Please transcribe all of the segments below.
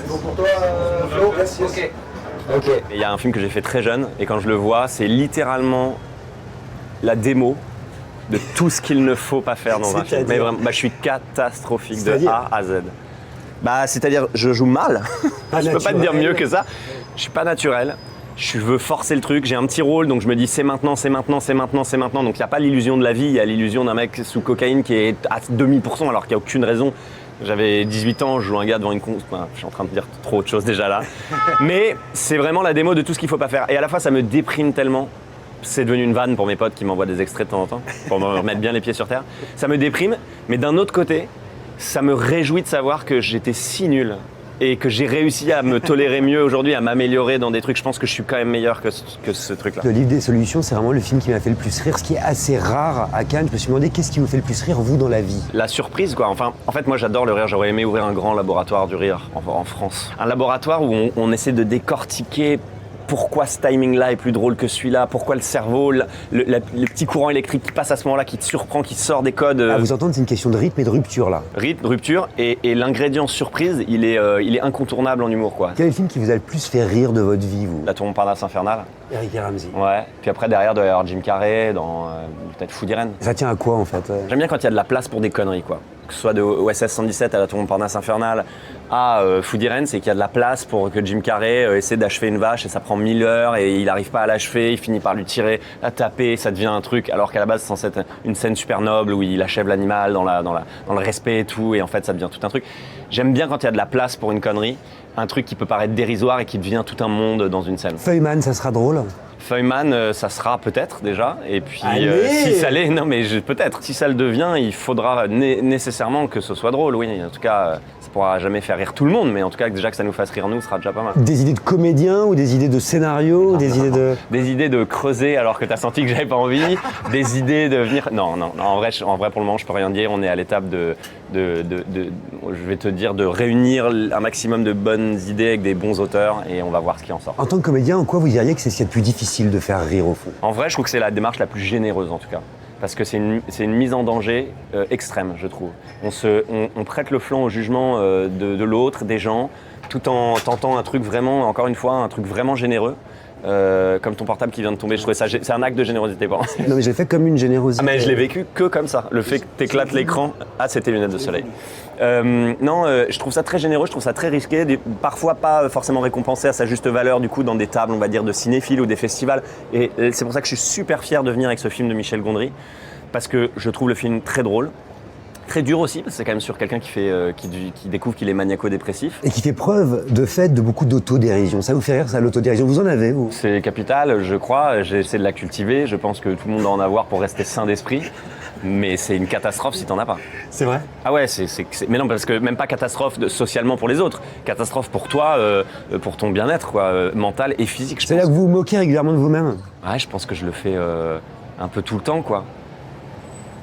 C'est bon pour toi, Flo? Yes. Ok. Il y a un film que j'ai fait très jeune et quand je le vois, c'est littéralement la démo de tout ce qu'il ne faut pas faire dans un film. Mais vraiment, je suis catastrophique de A à Z. C'est-à-dire, je joue mal. Je peux pas te dire mieux que ça. Je suis pas naturel. Je veux forcer le truc. J'ai un petit rôle, donc je me dis c'est maintenant. Donc il n'y a pas l'illusion de la vie. Il y a l'illusion d'un mec sous cocaïne qui est à 2000% alors qu'il n'y a aucune raison. J'avais 18 ans, je joue un gars devant une con. Je suis en train de dire trop autre chose déjà là. Mais c'est vraiment la démo de tout ce qu'il faut pas faire. Et à la fois, ça me déprime tellement. C'est devenu une vanne pour mes potes qui m'envoient des extraits de temps en temps pour me remettre bien les pieds sur terre. Ça me déprime, mais d'un autre côté, ça me réjouit de savoir que j'étais si nul et que j'ai réussi à me tolérer mieux aujourd'hui, à m'améliorer dans des trucs. Je pense que je suis quand même meilleur que ce truc-là. Le livre des solutions, c'est vraiment le film qui m'a fait le plus rire, ce qui est assez rare à Cannes. Je me suis demandé qu'est-ce qui vous fait le plus rire, vous, dans la vie? La surprise, quoi. Enfin, en fait, moi, j'adore le rire. J'aurais aimé ouvrir un grand laboratoire du rire en France. Un laboratoire où on essaie de décortiquer pourquoi ce timing-là est plus drôle que celui-là, pourquoi le cerveau, le petit courant électrique qui passe à ce moment-là, qui te surprend, qui sort des codes. À vous entendre, c'est une question de rythme et de rupture, là. Rythme, rupture, et l'ingrédient surprise, il est incontournable en humour, quoi. Quel est le film qui vous a le plus fait rire de votre vie, vous? La Tour Montparnasse infernale. Eric et Ramsey. Ouais. Puis après, derrière, il doit y avoir Jim Carrey dans peut-être Food Irene. Ça tient à quoi, en fait? J'aime bien quand il y a de la place pour des conneries, quoi. Que ce soit de OSS 117 à la Tour Montparnasse infernale à Food Irene, c'est qu'il y a de la place pour que Jim Carrey essaie d'achever une vache et ça prend 1000 heures et il n'arrive pas à l'achever, il finit par lui tirer, la taper, ça devient un truc, alors qu'à la base c'est censé être une scène super noble où il achève l'animal dans le respect et tout, et en fait ça devient tout un truc. J'aime bien quand il y a de la place pour une connerie, un truc qui peut paraître dérisoire et qui devient tout un monde dans une scène. Feuilleman, ça sera drôle? Feuilleman, ça sera peut-être déjà, et puis si ça l'est, non mais peut-être, si ça le devient, il faudra nécessairement que ce soit drôle, oui, en tout cas, ça pourra jamais faire rire tout le monde, mais en tout cas, déjà que ça nous fasse rire nous, ce sera déjà pas mal. Des idées de comédiens ou des idées de scénario, Des idées de creuser alors que t'as senti que j'avais pas envie, des idées de venir... Non, en vrai pour le moment, je peux rien dire, on est à l'étape je vais te dire, de réunir un maximum de bonnes idées avec des bons auteurs et on va voir ce qui en sort. En tant que comédien, en quoi vous diriez que c'est ce qu'il y a de plus difficile de faire rire au fond? En vrai, je trouve que c'est la démarche la plus généreuse en tout cas. Parce que c'est une mise en danger extrême, je trouve. On prête le flanc au jugement de l'autre, des gens, tout en tentant un truc vraiment, encore une fois, un truc vraiment généreux. Comme ton portable qui vient de tomber, je trouvais ça, c'est un acte de générosité pour moi. Non mais j'ai fait comme une générosité. Ah mais je l'ai vécu que comme ça, le fait que t'éclates l'écran, c'est tes lunettes de soleil. Je trouve ça très généreux, je trouve ça très risqué, parfois pas forcément récompensé à sa juste valeur du coup dans des tables on va dire de cinéphiles ou des festivals. Et c'est pour ça que je suis super fier de venir avec ce film de Michel Gondry, parce que je trouve le film très drôle. Très dur aussi, parce que c'est quand même sur quelqu'un qui découvre qu'il est maniaco-dépressif. Et qui fait preuve de fait de beaucoup d'autodérision. Ça vous fait rire, ça, l'autodérision? Vous en avez, vous? C'est capital, je crois. J'essaie de la cultiver. Je pense que tout le monde doit en avoir pour rester sain d'esprit. Mais c'est une catastrophe si t'en as pas. C'est vrai? Ah ouais, mais non, parce que même pas catastrophe socialement pour les autres. Catastrophe pour toi, pour ton bien-être, quoi, mental et physique. C'est là que vous vous moquez régulièrement de vous-même? Ouais, je pense que je le fais un peu tout le temps, quoi.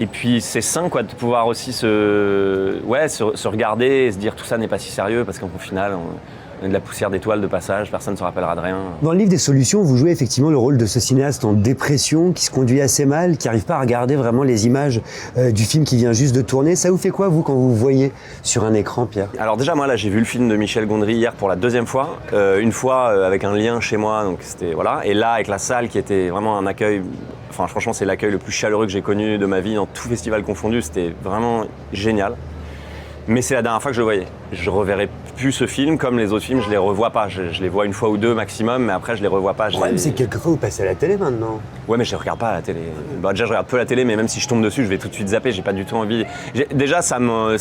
Et puis c'est sain quoi, de pouvoir aussi se regarder et se dire tout ça n'est pas si sérieux parce qu'au final on est de la poussière d'étoiles de passage, personne ne se rappellera de rien. Dans le livre des solutions, vous jouez effectivement le rôle de ce cinéaste en dépression qui se conduit assez mal, qui n'arrive pas à regarder vraiment les images du film qui vient juste de tourner. Ça vous fait quoi vous quand vous voyez sur un écran, Pierre? Alors déjà moi là j'ai vu le film de Michel Gondry hier pour la deuxième fois, une fois avec un lien chez moi, donc c'était voilà, et là avec la salle qui était vraiment un accueil. Enfin, franchement, c'est l'accueil le plus chaleureux que j'ai connu de ma vie, dans tout festival confondu. C'était vraiment génial. Mais c'est la dernière fois que je le voyais. Je reverrai plus ce film, comme les autres films, je les revois pas. Je les vois une fois ou deux maximum, mais après, je les revois pas. Le problème, c'est que quelquefois, vous passez à la télé maintenant. Ouais, mais je regarde pas la télé. Déjà, je regarde peu la télé, mais même si je tombe dessus, je vais tout de suite zapper. J'ai pas du tout envie. Déjà, ça me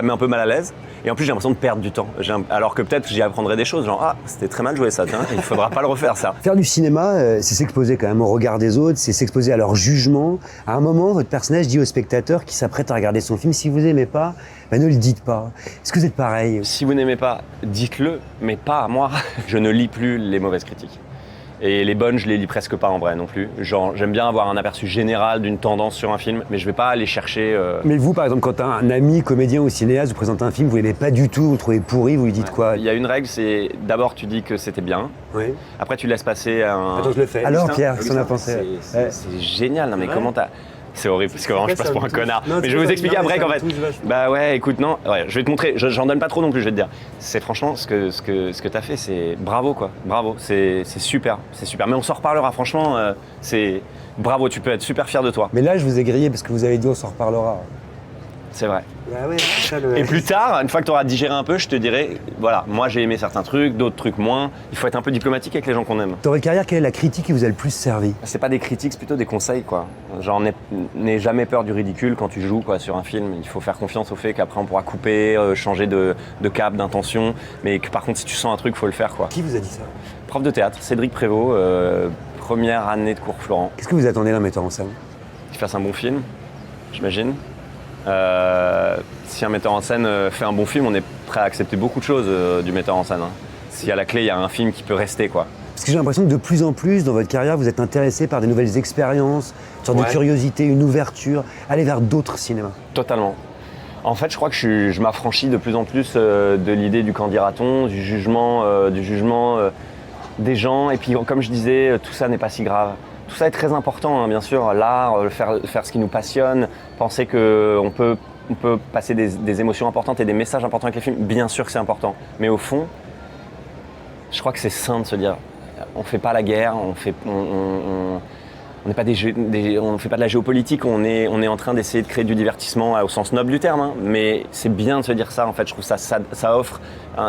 met un peu mal à l'aise. Et en plus, j'ai l'impression de perdre du temps. Alors que peut-être j'y apprendrai des choses, genre c'était très mal joué ça, tiens, il faudra pas le refaire ça. Faire du cinéma, c'est s'exposer quand même au regard des autres, c'est s'exposer à leur jugement. À un moment, votre personnage dit au spectateur qui s'apprête à regarder son film, si vous aimez pas, ne le dites pas. Est-ce que vous êtes pareil? Si vous n'aimez pas, dites-le, mais pas à moi. Je ne lis plus les mauvaises critiques. Et les bonnes, je les lis presque pas en vrai non plus. Genre, j'aime bien avoir un aperçu général d'une tendance sur un film, mais je vais pas aller chercher... Mais vous, par exemple, quand un ami comédien ou cinéaste vous présente un film, vous l'aimez pas du tout, vous le trouvez pourri, vous lui dites quoi? Il y a une règle, c'est d'abord tu dis que c'était bien, oui. Après tu laisses passer un... Attends, je le fais. Alors Pierre, qu'est-ce qu'on a pensé? C'est génial, non mais comment t'as... C'est horrible parce que vraiment je passe pour un connard. Non, mais je vais vous expliquer après qu'en fait. touche vachement. Bah ouais, écoute, non, ouais, je vais te montrer, j'en donne pas trop non plus, je vais te dire. C'est franchement ce que t'as fait, c'est bravo quoi, bravo, c'est super, c'est super. Mais on s'en reparlera, franchement, c'est bravo, tu peux être super fier de toi. Mais là, je vous ai grillé parce que vous avez dit on s'en reparlera. C'est vrai. Ah ouais, c'est ça, le... Et plus tard, une fois que tu auras digéré un peu, je te dirai, voilà, moi j'ai aimé certains trucs, d'autres trucs moins. Il faut être un peu diplomatique avec les gens qu'on aime. Dans votre carrière, quelle est la critique qui vous a le plus servi? C'est pas des critiques, c'est plutôt des conseils quoi. Genre n'aie jamais peur du ridicule quand tu joues quoi sur un film. Il faut faire confiance au fait qu'après on pourra couper, changer de cap, d'intention. Mais que par contre si tu sens un truc, faut le faire quoi. Qui vous a dit ça? Prof de théâtre, Cédric Prévost, première année de cours Florent. Qu'est-ce que vous attendez d'un metteur en scène? Qu'il fasse un bon film, j'imagine. Si un metteur en scène fait un bon film, on est prêt à accepter beaucoup de choses du metteur en scène. Hein. Si à la clé il y a un film qui peut rester quoi. Parce que j'ai l'impression que de plus en plus dans votre carrière, vous êtes intéressé par des nouvelles expériences, une sorte de curiosité, une ouverture, aller vers d'autres cinémas. Totalement. En fait, je crois que je m'affranchis de plus en plus de l'idée du candidaton, du jugement des gens. Et puis, comme je disais, tout ça n'est pas si grave. Tout ça est très important, hein, bien sûr. L'art, faire ce qui nous passionne, penser qu'on peut passer des émotions importantes et des messages importants avec les films, bien sûr que c'est important. Mais au fond, je crois que c'est sain de se dire, on ne fait pas la guerre, on fait pas de la géopolitique, on est en train d'essayer de créer du divertissement au sens noble du terme. Hein. Mais c'est bien de se dire ça, en fait. Je trouve ça offre.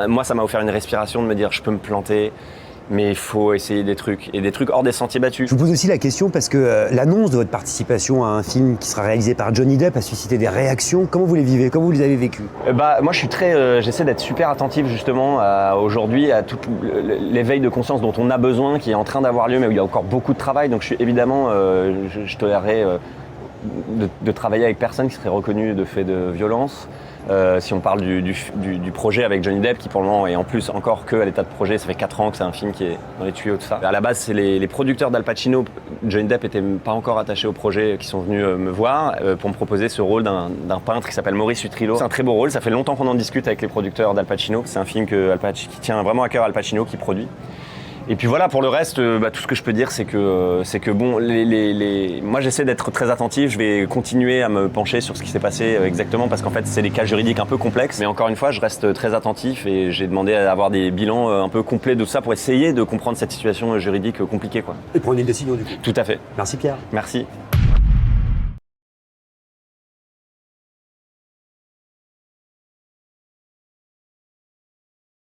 Moi, ça m'a offert une respiration de me dire, je peux me planter. Mais il faut essayer des trucs, et des trucs hors des sentiers battus. Je vous pose aussi la question parce que l'annonce de votre participation à un film qui sera réalisé par Johnny Depp a suscité des réactions. Comment vous les vivez? Comment vous les avez vécues? Moi, j'essaie d'être super attentif justement aujourd'hui à tout l'éveil de conscience dont on a besoin, qui est en train d'avoir lieu, mais où il y a encore beaucoup de travail. Donc, je tolérerai de travailler avec personne qui serait reconnu de fait de violence. Si on parle du projet avec Johnny Depp, qui pour le moment est en plus encore que à l'état de projet, ça fait 4 ans que c'est un film qui est dans les tuyaux, tout ça. À la base, c'est les producteurs d'Al Pacino, Johnny Depp n'était pas encore attaché au projet, qui sont venus me voir pour me proposer ce rôle d'un peintre qui s'appelle Maurice Utrillo. C'est un très beau rôle, ça fait longtemps qu'on en discute avec les producteurs d'Al Pacino. C'est un film qui tient vraiment à cœur Al Pacino, qui produit. Et puis voilà, pour le reste, tout ce que je peux dire, c'est que bon, moi j'essaie d'être très attentif, je vais continuer à me pencher sur ce qui s'est passé exactement, parce qu'en fait c'est des cas juridiques un peu complexes, mais encore une fois je reste très attentif et j'ai demandé à avoir des bilans un peu complets de tout ça pour essayer de comprendre cette situation juridique compliquée quoi. Et prendre une décision du coup. Tout à fait. Merci Pierre. Merci.